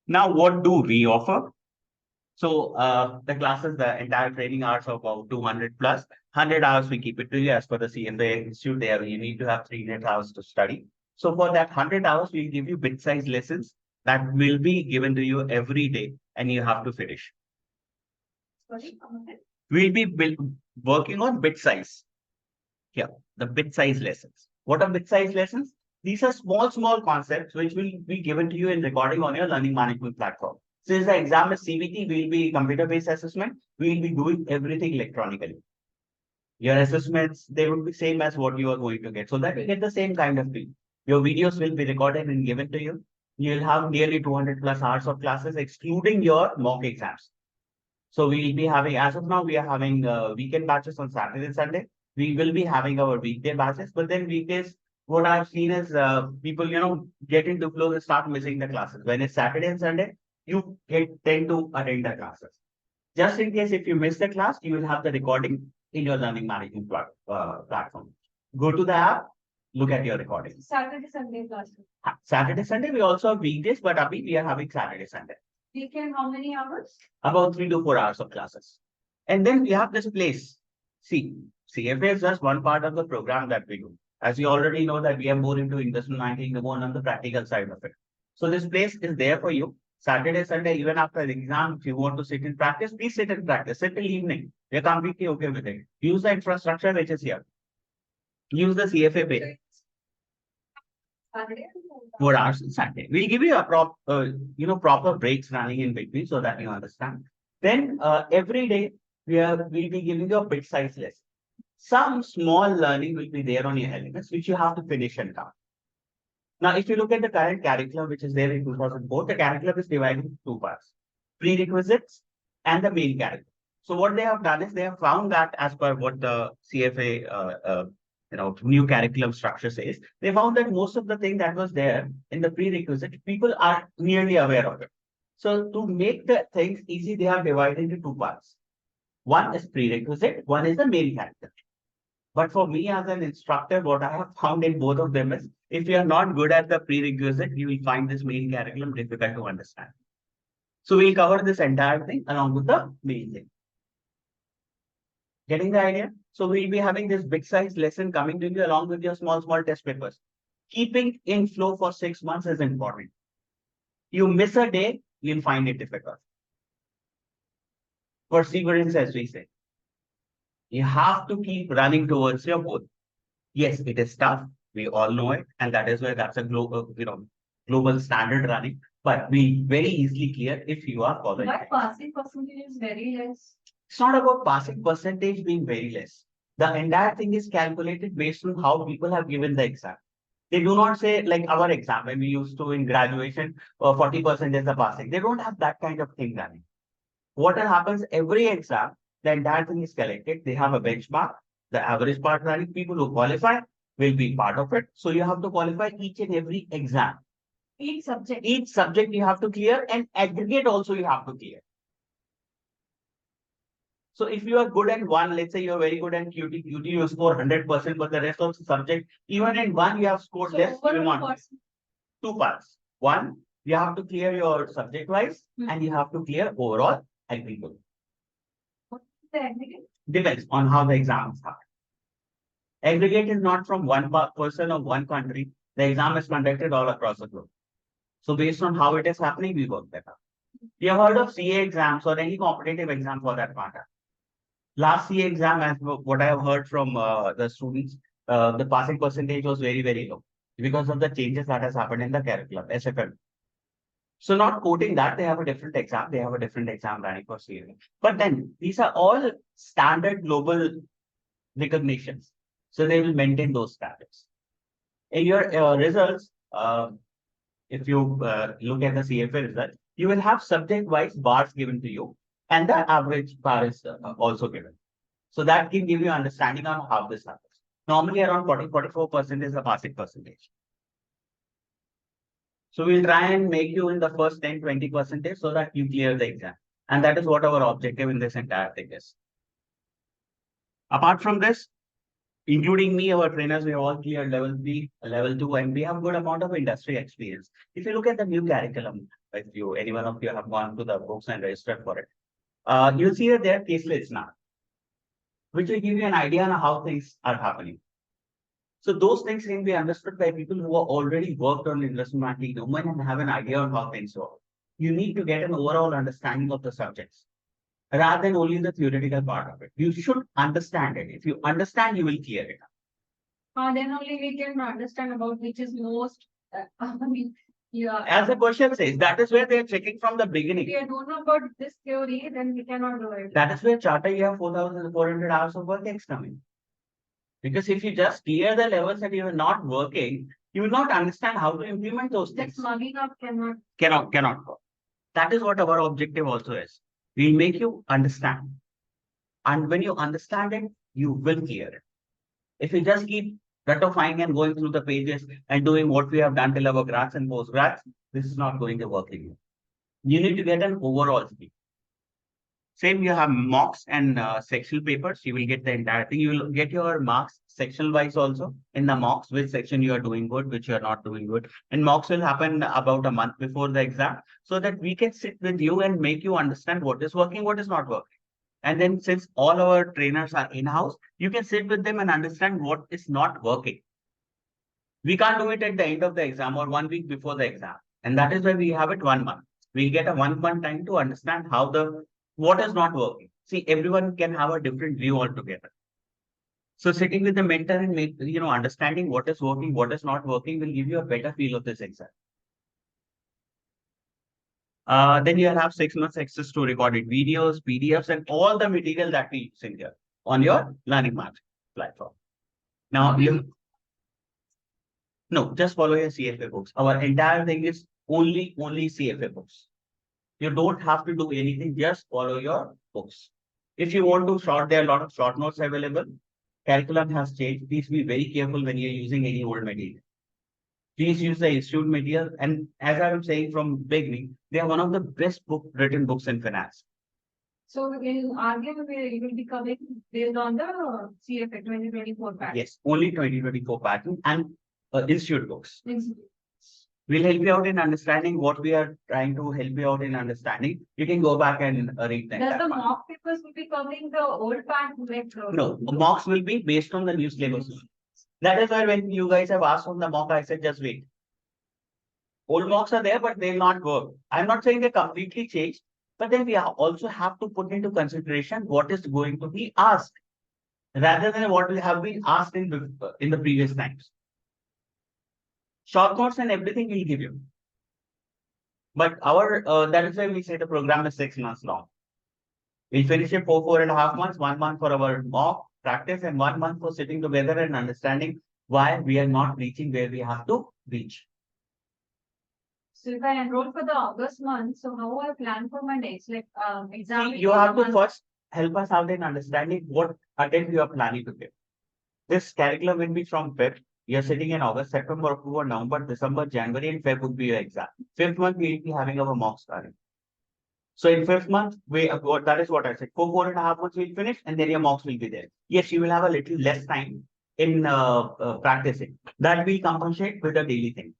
Now, what do we offer? So the classes, the entire training hours of about 200 plus, 100 hours we keep it to you as per the CFA Institute. There you need to have 300 hours to study. So for that 100 hours, we'll give you bit-sized lessons that will be given to you every day, and you have to finish. Sorry, come again. We'll be working on bit size. Yeah, the bit size lessons. What are bit size lessons? These are small concepts which will be given to you in recording on your learning management platform. Since the exam is CBT, we'll be computer-based assessment. We'll be doing everything electronically. Your assessments, they will be same as what you are going to get. So that you get the same kind of thing. Your videos will be recorded and given to you. You'll have nearly 200 plus hours of classes, excluding your mock exams. So we'll be having, as of now, we are having weekend batches on Saturday and Sunday. We will be having our weekday batches, but then weekdays, what I've seen is people, get into flow and start missing the classes. When it's Saturday and Sunday, you tend to attend the classes. Just in case if you miss the class, you will have the recording in your learning management platform. Go to the app, look at your recording. Saturday, Sunday classes. Saturday, Sunday, we also have weekdays, but Abhi, we are having Saturday, Sunday. Weekend, how many hours? About 3 to 4 hours of classes. And then we have this place. See, CFA is just one part of the program that we do. As you already know that we are more into investment banking, more on the practical side of it. So this place is there for you. Saturday, Sunday, even after the exam, if you want to sit in practice, please sit in practice. Sit till evening. We're completely okay with it. Use the infrastructure which is here. Use the CFA pay. Saturday. 4 hours on Sunday. We'll give you a proper breaks running in between so that you understand. Then every day we'll be giving you a bit size lesson. Some small learning will be there on your elements, which you have to finish and come. Now, if you look at the current curriculum, which is there in 2004, the curriculum is divided into two parts: prerequisites and the main curriculum. So what they have done is they have found that as per what the CFA new curriculum structure says, they found that most of the thing that was there in the prerequisite, people are nearly aware of it. So to make the things easy, they have divided into two parts. One is prerequisite, one is the main curriculum. But for me as an instructor, what I have found in both of them is if you are not good at the prerequisite, you will find this main curriculum difficult to understand. So we'll cover this entire thing along with the main thing. Getting the idea? So we'll be having this big size lesson coming to you along with your small test papers. Keeping in flow for 6 months is important. You miss a day, you'll find it difficult. Perseverance, as we say. You have to keep running towards your goal. Yes, it is tough. We all know it. And that is why that's a global standard running. But we very easily clear if you are following. Why passing percentage is very less? It's not about passing percentage being very less. The entire thing is calculated based on how people have given the exam. They do not say like our exam when we used to in graduation, 40% is the passing. They don't have that kind of thing running. What happens every exam, the entire thing is collected. They have a benchmark. The average part running people who qualify will be part of it. So you have to qualify each and every exam. Each subject. Each subject you have to clear and aggregate also you have to clear. So if you are good at one, let's say you're very good at QT, you score 100%, but the rest of the subject, even in one you have scored less, you will not. Two parts. One, you have to clear your subject wise and you have to clear overall aggregate. What is the aggregate? Depends on how the exams are. Aggregate is not from one person or one country. The exam is conducted all across the globe. So based on how it is happening, we work that out. You have heard of CA exams or any competitive exam for that matter. Last CA exam, as what I have heard from the students, the passing percentage was very low because of the changes that has happened in the curriculum, SFM. So not quoting that, they have a different exam. They have a different exam running for CA. But then these are all standard global recognitions. So they will maintain those standards. In your results, if you look at the CFA result, you will have subject-wise bars given to you, and the average bar is also given. So that can give you understanding on how this happens. Normally around 44% is the passing percentage. So we'll try and make you in the first 10-20% so that you clear the exam. And that is what our objective in this entire thing is. Apart from this, including me, our trainers, we have all cleared level 3, level 2, and we have good amount of industry experience. If you look at the new curriculum, if you, any one of you have gone to the books and registered for it, you'll see that there are case lists now, which will give you an idea on how things are happening. So those things can be understood by people who are already worked on investment banking domain and have an idea on how things work. You need to get an overall understanding of the subjects rather than only the theoretical part of it. You should understand it. If you understand, you will clear it. Then only we can understand about which is most, I mean, yeah. As the question says, that is where they are checking from the beginning. If we don't know about this theory, then we cannot do it. That is where charter you have 4,400 hours of work X coming. Because if you just clear the levels and you are not working, you will not understand how to implement those things. Just mugging up cannot. Cannot work. That is what our objective also is. We'll make you understand. And when you understand it, you will clear it. If you just keep ratifying and going through the pages and doing what we have done till our grads and post-grads, this is not going to work in you. You need to get an overall scheme. Same, you have mocks and sectional papers. You will get the entire thing. You will get your marks sectional wise also in the mocks, which section you are doing good, which you are not doing good. And mocks will happen about a month before the exam so that we can sit with you and make you understand what is working, what is not working. And then since all our trainers are in-house, you can sit with them and understand what is not working. We can't do it at the end of the exam or 1 week before the exam. And that is why we have it 1 month. We get a 1 month time to understand what is not working. See, everyone can have a different view altogether. So sitting with the mentor and understanding what is working, what is not working will give you a better feel of this exam. Then you'll have 6 months access to recorded videos, PDFs, and all the material that we use in here on your learning match platform. Now, no, just follow your CFA books. Our entire thing is only CFA books. You don't have to do anything, just follow your books. If you want to there are a lot of short notes available. Curriculum has changed. Please be very careful when you're using any old material. Please use the institute material. And as I am saying from beginning, they are one of the best written books in finance. So in RVM, we will be coming based on the CFA 2024 pattern. Yes, only 2024 pattern and institute books. Institute. We'll help you out in understanding what we are trying to help you out in understanding. You can go back and read them. Does the mock papers will be covering the old pattern? No, the mocks will be based on the new syllabus. That is why when you guys have asked on the mock, I said just wait. Old mocks are there, but they'll not work. I'm not saying they completely changed, but then we also have to put into consideration what is going to be asked rather than what will have been asked in the previous times. Short notes and everything we'll give you. But that is why we say the program is 6 months long. We'll finish it for 4.5 months, 1 month for our mock practice and 1 month for sitting together and understanding why we are not reaching where we have to reach. So if I enroll for the August month, so how I plan for my next exam? You have to first help us out in understanding what attempt you are planning to give. This curriculum will be from Feb. You're sitting in August, September, October, November, December, January, and Feb would be your exam. 5th month, we'll be having our mock starting. So in 5th month, that is what I said. For 4.5 months, we'll finish, and then your mocks will be there. Yes, you will have a little less time in practicing. That will compensate with the daily thing.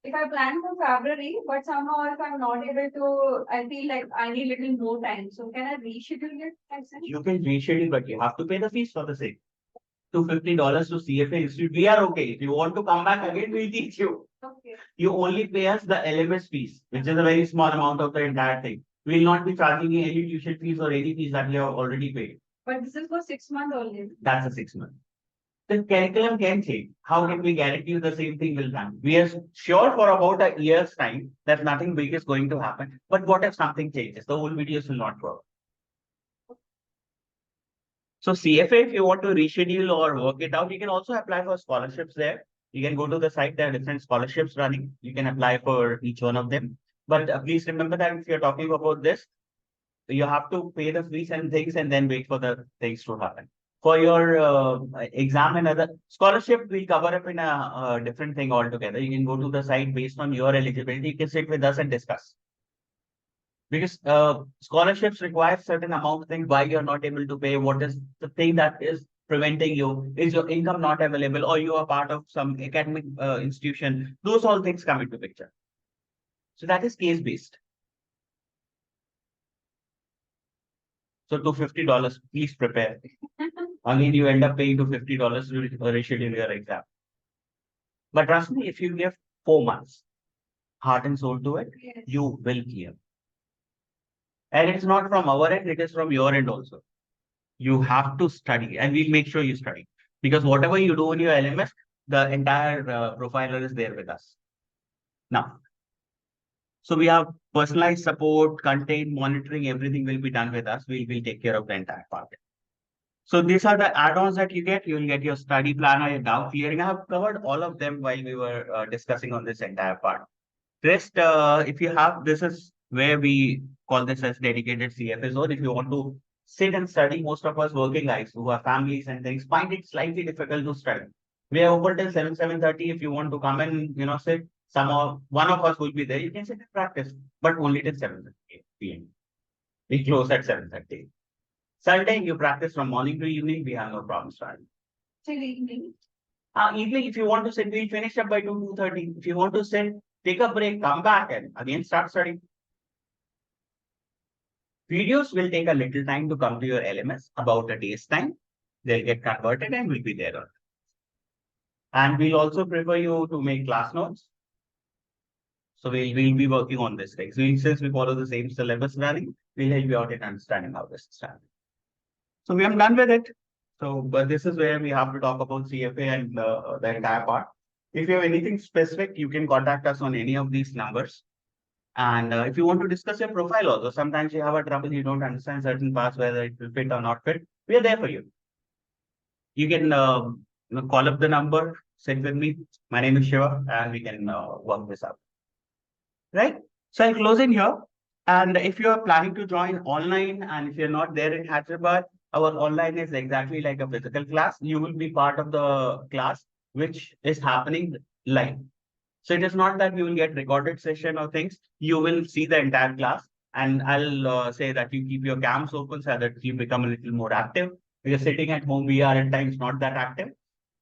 If I plan for February, but somehow if I'm not able to, I feel like I need little more time. So can I reschedule it? You can reschedule, but you have to pay the fees for the same. $250 to CFA Institute. We are okay. If you want to come back again, we'll teach you. Okay. You only pay us the LMS fees, which is a very small amount of the entire thing. We will not be charging you any tuition fees or any fees that you have already paid. But this is for 6 months only. That's a 6 month. The curriculum can change. How can we guarantee you the same thing will happen? We are sure for about a year's time that nothing big is going to happen. But what if something changes? The whole videos will not work. So CFA, if you want to reschedule or work it out, you can also apply for scholarships there. You can go to the site, there are different scholarships running. You can apply for each one of them. But please remember that if you're talking about this, you have to pay the fees and things and then wait for the things to happen. For your exam and other scholarship, we'll cover up in a different thing altogether. You can go to the site based on your eligibility. You can sit with us and discuss. Because scholarships require certain amount of things why you're not able to pay. What is the thing that is preventing you? Is your income not available, or you are part of some academic institution? Those all things come into picture. So that is case based. So to $50, please prepare. Again, you end up paying to $50 to reschedule your exam. But trust me, if you give 4 months, heart and soul to it, Yes. you will clear. And it's not from our end, it is from your end also. You have to study, and we'll make sure you study. Because whatever you do in your LMS, the entire profiler is there with us. Now, so we have personalized support, content, monitoring, everything will be done with us. We'll take care of the entire part. So these are the add-ons that you get. You will get your study planner, your doubt clearing. I have covered all of them while we were discussing on this entire part. Rest, if you have, this is where we call this as dedicated CFA zone. If you want to sit and study, most of us working guys who have families and things find it slightly difficult to study. We are open till 7:30. If you want to come and sit, one of us will be there. You can sit and practice, but only till 7:30 p.m. We close at 7:30. Sunday, you practice from morning to evening. We have no problem starting. Till evening. Evening, if you want to sit, we'll finish up by 2:30. If you want to sit, take a break, come back, and again start studying. Videos will take a little time to come to your LMS, about a day's time. They'll get converted and will be there. And we'll also prefer you to make class notes. So we'll be working on this thing. So since we follow the same syllabus running, we'll help you out in understanding how this is done. So we are done with it. So, but this is where we have to talk about CFA and the entire part. If you have anything specific, you can contact us on any of these numbers. And if you want to discuss your profile also, sometimes you have a trouble, you don't understand certain parts, whether it will fit or not fit. We are there for you. You can call up the number, sit with me. My name is Shiva, and we can work this out. Right? So I'll close in here. And if you are planning to join online, and if you're not there in Hyderabad, our online is exactly like a physical class. You will be part of the class, which is happening live. So it is not that you will get recorded session or things. You will see the entire class. And I'll say that you keep your cams open so that you become a little more active. Because sitting at home, we are at times not that active.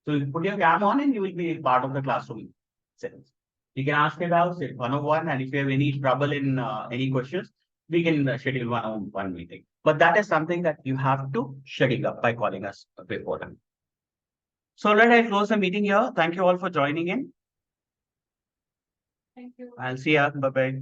So you put your cam on and you will be part of the classroom sessions. You can ask it out, sit one-on-one, and if you have any trouble in any questions, we can schedule one-on-one meeting. But that is something that you have to schedule up by calling us before them. So let I close the meeting here. Thank you all for joining in. Thank you. I'll see you. Bye-bye.